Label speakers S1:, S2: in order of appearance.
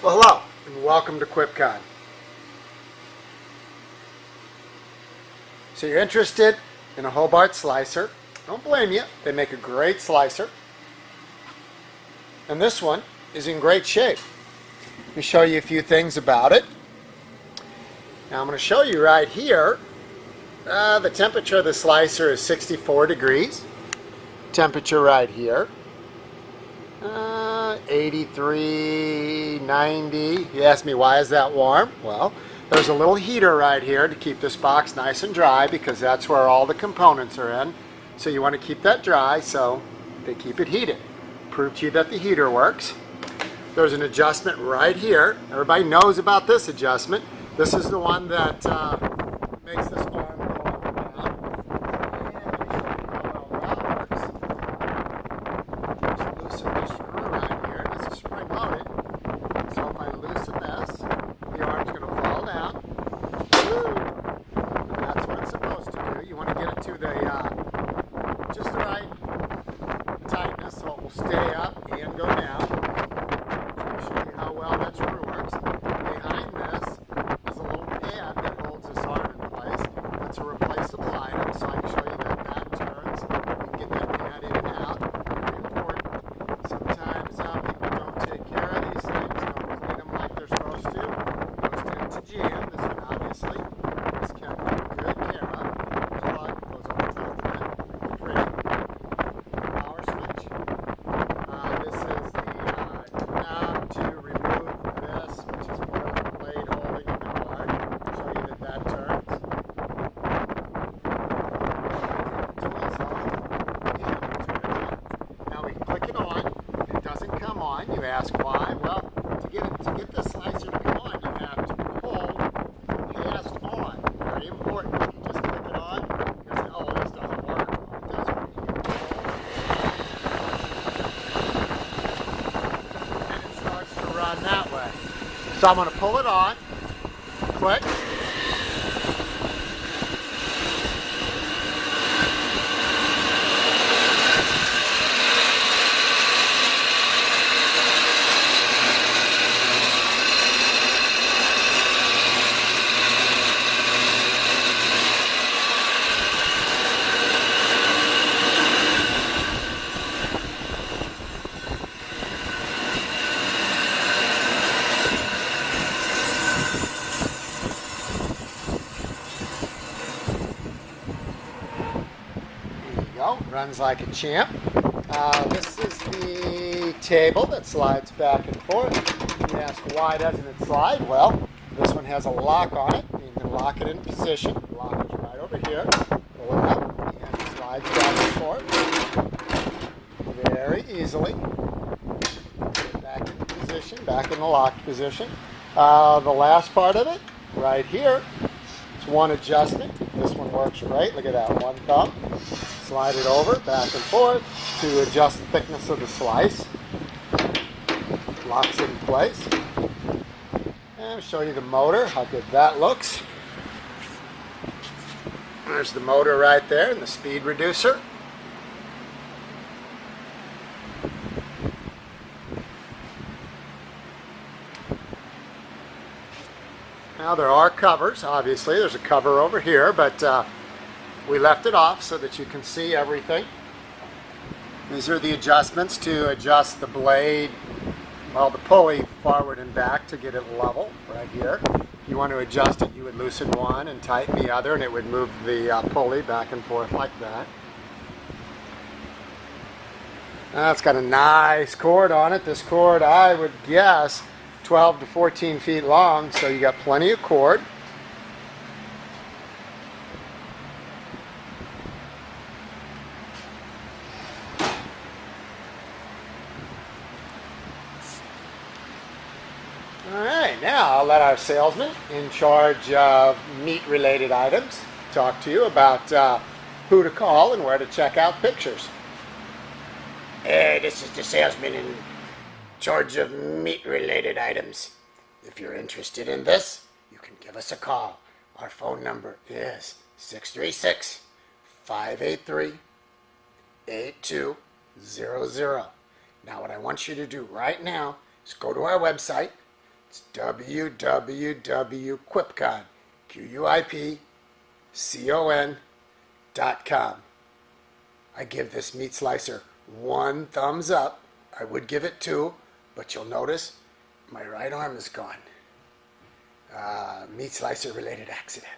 S1: Well, hello, and welcome to QuipCon. So you're interested in a Hobart slicer. I don't blame you. They make a great slicer. And this one is in great shape. Let me show you a few things about it. Now I'm going to show you right here. The temperature of the slicer is 64 degrees. Temperature right here. 83, 90. You ask me, why is that warm? Well, there's a little heater right here to keep this box nice and dry because that's where all the components are in. So you want to keep that dry so they keep it heated. Prove to you that the heater works. There's an adjustment right here. Everybody knows about this adjustment. This is the one that makes this arm go up and down. And let me show you how well that works. Just loosen this screw right here. This is spring loaded. So if I loosen this, the arm's going to fall down. Woo! And that's what it's supposed to do. You want to get it to the just the right tightness so it will stay up and go down. So I'll show you how well that screw works. Behind this is a little pad that holds this arm in place. That's a replaceable item, so I can show you that that turns. You can get that pad in and out. Very important. Sometimes people don't take care of these things, don't clean them like they're supposed to. Those tend to jam. This one obviously is kept good care of. Plug goes over the top of it. Pretty. Power switch. This is the knob to remove this, which is part of the blade holding in the card. Show you that that turns. Tools off. And turn it on. Now we click it on. It doesn't come on. You ask why? Well, to get the slicer to come on, you have to pull past on. Very important. If you just click it on, you say, oh, this doesn't work. Well, it does work. You can pull. And it starts to run that way. So I'm going to pull it on. Click. Runs like a champ. This is the table that slides back and forth. You ask, why doesn't it slide? Well, this one has a lock on it. You can lock it in position. The lock is right over here. Pull it up and it slides back and forth very easily. Put it back in position, back in the locked position. The last part of it, right here, it's one adjustment. This one works great. Look at that, one thumb. Slide it over, back and forth to adjust the thickness of the slice. Locks it in place. And I'll show you the motor, how good that looks. There's the motor right there and the speed reducer. Now there are covers, obviously. There's a cover over here, but we left it off so that you can see everything. These are the adjustments to adjust the blade, well, the pulley forward and back to get it level right here. If you want to adjust it, you would loosen one and tighten the other, and it would move the pulley back and forth like that. It's got a nice cord on it. This cord, I would guess, 12 to 14 feet long, so you got plenty of cord. Alright, now I'll let our salesman in charge of meat-related items talk to you about who to call and where to check out pictures.
S2: Hey, this is the salesman in charge of meat-related items. If you're interested in this, you can give us a call. Our phone number is 636-583-8200. Now, what I want you to do right now is go to our website, It's www.quipcon, QUIPCON.com. I give this meat slicer 1 thumbs up. I would give it 2, but you'll notice my right arm is gone. Meat slicer related accident.